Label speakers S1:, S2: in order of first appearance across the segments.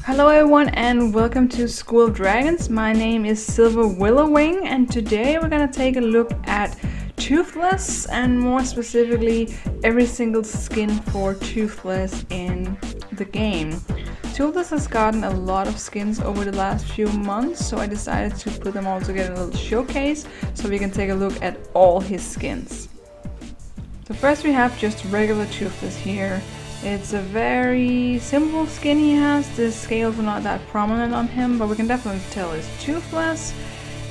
S1: Hello everyone and welcome to School of Dragons. My name is Silver Willowwing and today we're gonna take a look at Toothless and more specifically every single skin for Toothless in the game. Toothless has gotten a lot of skins over the last few months, so I decided to put them all together in a little showcase so we can take a look at all his skins. So first we have just regular Toothless here. It's a very simple skin he has. The scales are not that prominent on him, but we can definitely tell he's toothless.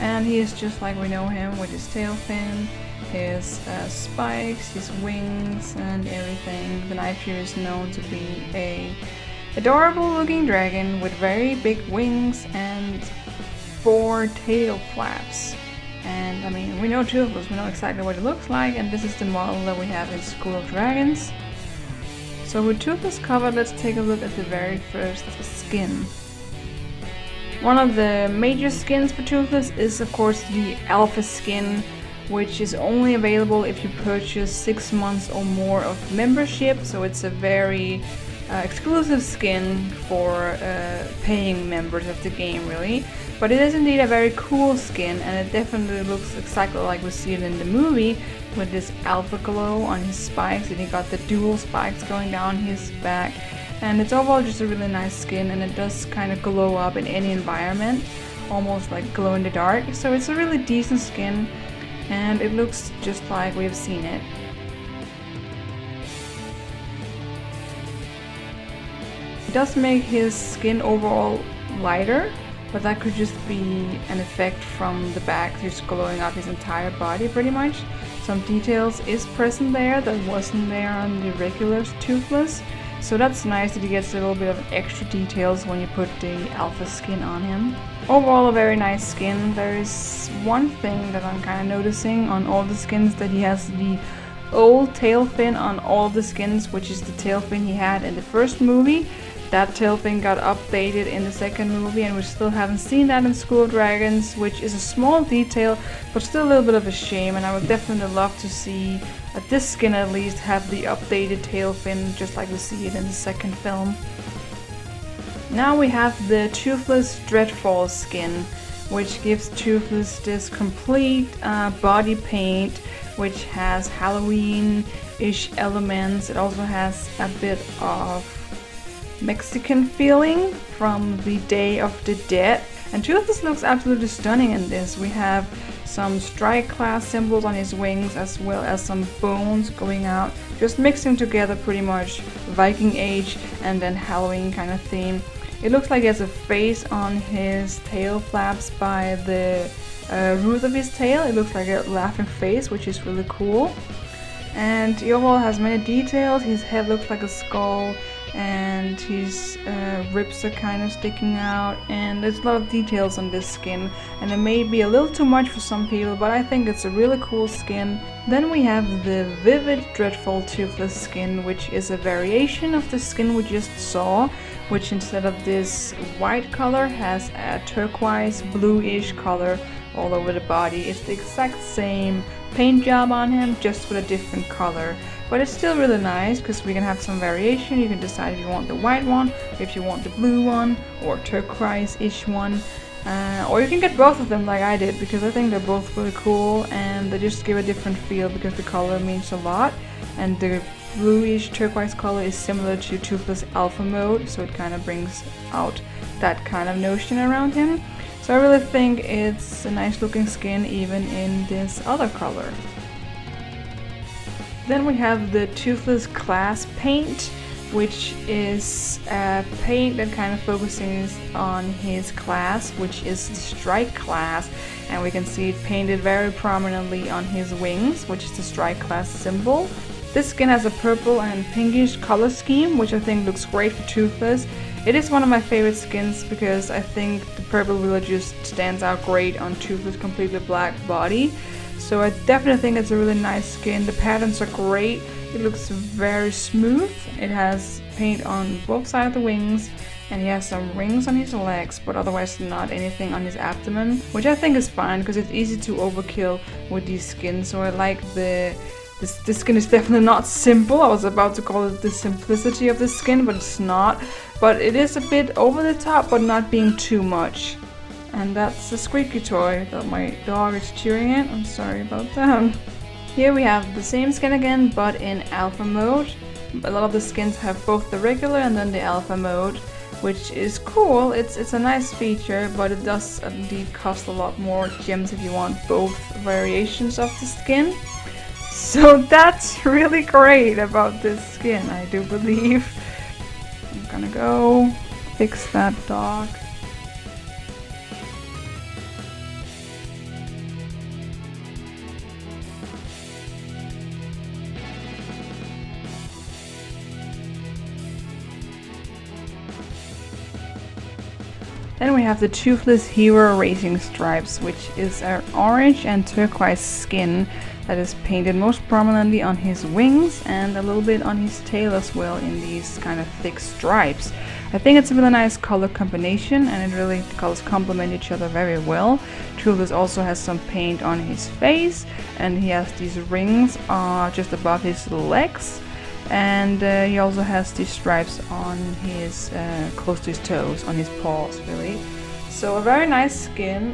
S1: And he is just like we know him, with his tail fin, his spikes, his wings and everything. The knife here is known to be a adorable looking dragon with very big wings and 4 tail flaps. And I mean, we know Toothless, we know exactly what it looks like, and this is the model that we have in School of Dragons. So with Toothless covered, let's take a look at the very first skin. One of the major skins for Toothless is of course the Alpha skin, which is only available if you purchase 6 months or more of membership, so it's a very exclusive skin for paying members of the game really. But it is indeed a very cool skin, and it definitely looks exactly like we see it in the movie, with this alpha glow on his spikes, and he got the dual spikes going down his back. And it's overall just a really nice skin, and it does kind of glow up in any environment, almost like glow in the dark. So it's a really decent skin, and it looks just like we've seen it. It does make his skin overall lighter, but that could just be an effect from the back just glowing up his entire body pretty much. Some details is present there that wasn't there on the regular Toothless, so that's nice that he gets a little bit of extra details when you put the Alpha skin on him. Overall a very nice skin. There is one thing that I'm kind of noticing on all the skins, that he has the old tail fin on all the skins, which is the tail fin he had in the first movie. That tail fin got updated in the second movie, and we still haven't seen that in School of Dragons, which is a small detail, but still a little bit of a shame, and I would definitely love to see this skin at least have the updated tail fin, just like we see it in the second film. Now we have the Toothless DREADFALL skin, which gives Toothless this complete body paint, which has Halloween-ish elements. It also has a bit of Mexican feeling from the Day of the Dead, and Toothless looks absolutely stunning in this. We have some strike class symbols on his wings, as well as some bones going out, just mixing together pretty much Viking Age and then Halloween kind of theme. It looks like he has a face on his tail flaps by the root of his tail. It looks like a laughing face, which is really cool. And he overall has many details. His head looks like a skull, and his ribs are kind of sticking out, and there's a lot of details on this skin, and it may be a little too much for some people, but I think it's a really cool skin. Then we have the Vivid DREADFALL Toothless skin, which is a variation of the skin we just saw, which instead of this white color has a turquoise bluish color all over the body. It's the exact same paint job on him, just with a different color. But it's still really nice because we can have some variation. You can decide if you want the white one, if you want the blue one, or turquoise-ish one. Or you can get both of them like I did, because I think they're both really cool and they just give a different feel because the color means a lot. And the bluish turquoise color is similar to Toothless Alpha mode, so it kind of brings out that kind of notion around him. So I really think it's a nice looking skin even in this other color. Then we have the Toothless Class paint, which is a paint that kind of focuses on his class, which is the Strike class, and we can see it painted very prominently on his wings, which is the Strike class symbol. This skin has a purple and pinkish color scheme, which I think looks great for Toothless. It is one of my favorite skins because I think the purple really just stands out great on Toothless' completely black body. So I definitely think it's a really nice skin. The patterns are great. It looks very smooth. It has paint on both sides of the wings, and he has some rings on his legs, but otherwise not anything on his abdomen, which I think is fine because it's easy to overkill with these skins. So I like the This skin is definitely not simple. I was about to call it the simplicity of the skin, but it's not. But it is a bit over the top, but not being too much. And that's a squeaky toy that my dog is cheering at. I'm sorry about that. Here we have the same skin again, but in alpha mode. A lot of the skins have both the regular and then the alpha mode, which is cool. It's a nice feature, but it does indeed cost a lot more gems if you want both variations of the skin. So that's really great about this skin, I do believe. I'm gonna go fix that dog. Then we have the Toothless Hero Racing Stripes, which is an orange and turquoise skin that is painted most prominently on his wings and a little bit on his tail as well in these kind of thick stripes. I think it's a really nice color combination, and it really, the colors complement each other very well. Toothless also has some paint on his face, and he has these rings just above his legs. And he also has these stripes on his, close to his toes, on his paws really. So a very nice skin.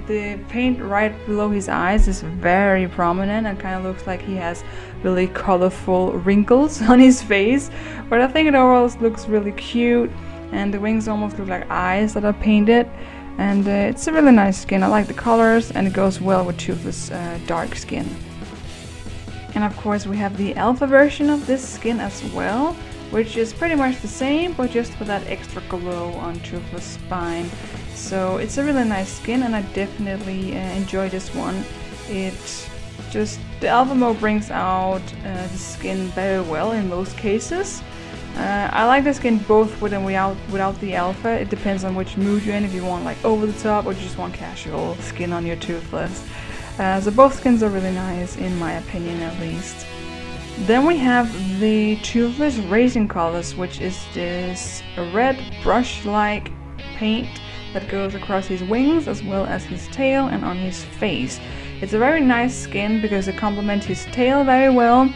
S1: The paint right below his eyes is very prominent and kind of looks like he has really colorful wrinkles on his face. But I think it overall looks really cute, and the wings almost look like eyes that are painted. And it's a really nice skin. I like the colors, and it goes well with Toothless dark skin. And of course we have the alpha version of this skin as well, which is pretty much the same, but just with that extra glow on Toothless spine. So it's a really nice skin, and I definitely enjoy this one. The alpha mode brings out the skin very well in most cases. I like the skin both with and without the alpha. It depends on which mood you're in, if you want like over the top or you just want casual skin on your Toothless. So both skins are really nice, in my opinion at least. Then we have the Toothless Racing Colors, which is this red brush-like paint that goes across his wings as well as his tail and on his face. It's a very nice skin because it complements his tail very well,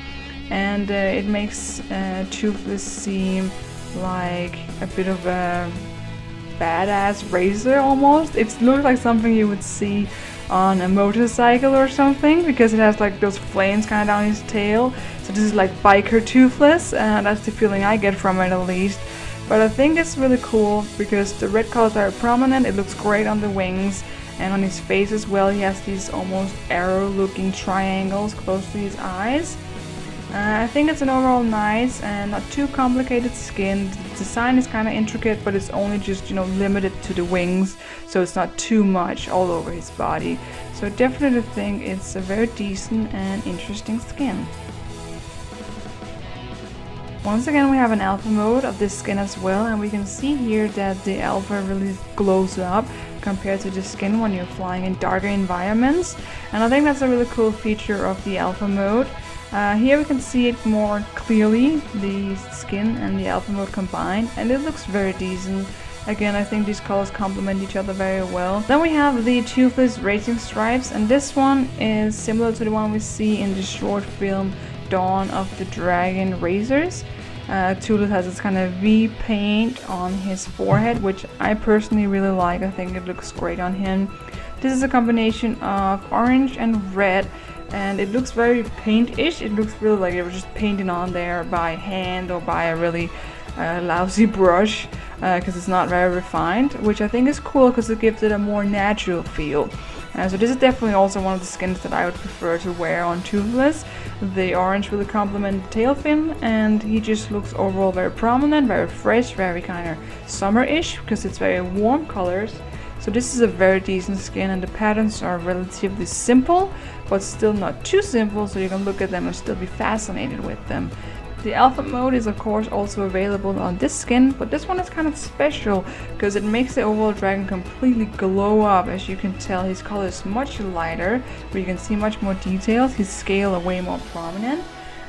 S1: and it makes Toothless seem like a bit of a badass racer almost. It looks like something you would see on a motorcycle or something, because it has like those flames kind of down his tail. So this is like biker Toothless, and that's the feeling I get from it at least. But I think it's really cool because the red colors are prominent. It looks great on the wings and on his face as well. He has these almost arrow looking triangles close to his eyes. I think it's an overall nice and not too complicated skin. The design is kind of intricate, but it's only just, limited to the wings, so it's not too much all over his body. So I definitely think it's a very decent and interesting skin. Once again, we have an alpha mode of this skin as well, and we can see here that the alpha really glows up compared to the skin when you're flying in darker environments, and I think that's a really cool feature of the alpha mode. Here we can see it more clearly, the skin and the alpha mode combined, and it looks very decent. Again, I think these colors complement each other very well. Then we have the Toothless Racing Stripes, and this one is similar to the one we see in the short film Dawn of the Dragon Racers. Toothless has this kind of V paint on his forehead, which I personally really like. I think it looks great on him. This is a combination of orange and red, and it looks very paint-ish. It looks really like it was just painted on there by hand or by a really lousy brush, because it's not very refined, which I think is cool because it gives it a more natural feel. So this is definitely also one of the skins that I would prefer to wear on Toothless. The orange really complements the tail fin, and he just looks overall very prominent, very fresh, very kind of summer-ish because it's very warm colors. So this is a very decent skin, and the patterns are relatively simple, but still not too simple, so you can look at them and still be fascinated with them. The alpha mode is of course also available on this skin, but this one is kind of special because it makes the overall dragon completely glow up. As you can tell, his color is much lighter, but you can see much more details. His scale are way more prominent,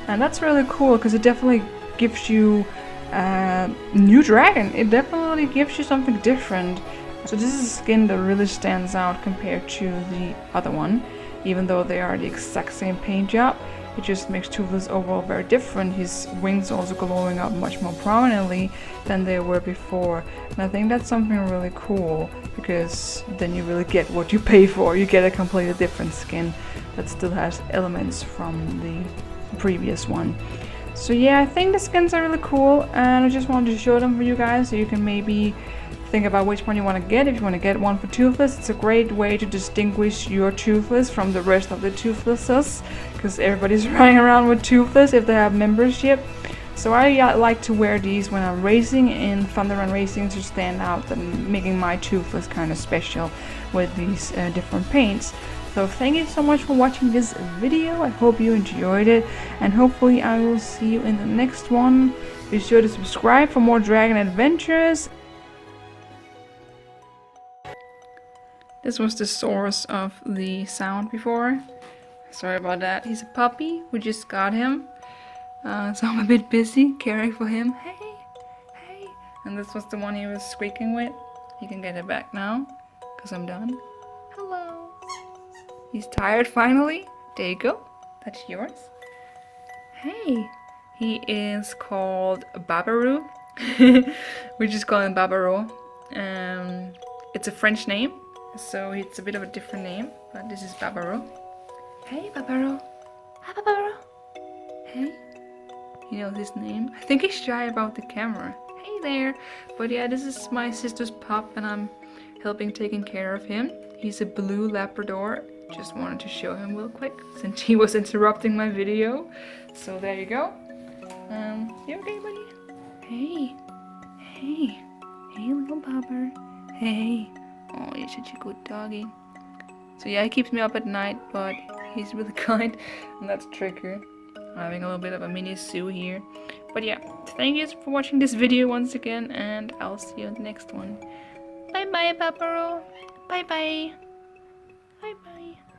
S1: and that's really cool because it definitely gives you a new dragon. It definitely gives you something different. So this is a skin that really stands out compared to the other one, even though they are the exact same paint job. It just makes Toothless overall very different. His wings also glowing up much more prominently than they were before. And I think that's something really cool, because then you really get what you pay for. You get a completely different skin that still has elements from the previous one. So yeah, I think the skins are really cool, and I just wanted to show them for you guys so you can maybe think about which one you want to get. If you want to get one for Toothless, it's a great way to distinguish your Toothless from the rest of the Toothlesses, because everybody's running around with Toothless if they have membership. So I like to wear these when I'm racing in Thunder Run Racing to stand out and making my Toothless kind of special with these different paints. So thank you so much for watching this video. I hope you enjoyed it, and hopefully I will see you in the next one. Be sure to subscribe for more dragon adventures. This was the source of the sound before. Sorry about that. He's a puppy. We just got him. So I'm a bit busy caring for him. Hey, hey. And this was the one he was squeaking with. You can get it back now, because I'm done. Hello. He's tired finally. There you go. That's yours. Hey. He is called Babaroo. We just call him Babaroo. It's a French name, so it's a bit of a different name, but this is Babaroo. Hey, Babaroo. Hi, Babaroo. Hey. He knows his name. I think he's shy about the camera. Hey there. But yeah, this is my sister's pup, and I'm helping taking care of him. He's a blue Labrador. Just wanted to show him real quick since he was interrupting my video. So there you go. You okay, buddy? Hey. Hey. Hey, little bobber. Hey. Oh, you're such a good doggy. So yeah, he keeps me up at night, but he's really kind, and that's Trigger. I'm having a little bit of a mini zoo here. But yeah, thank you for watching this video once again, and I'll see you in the next one. Bye bye, Babaroo. Bye bye. Bye bye.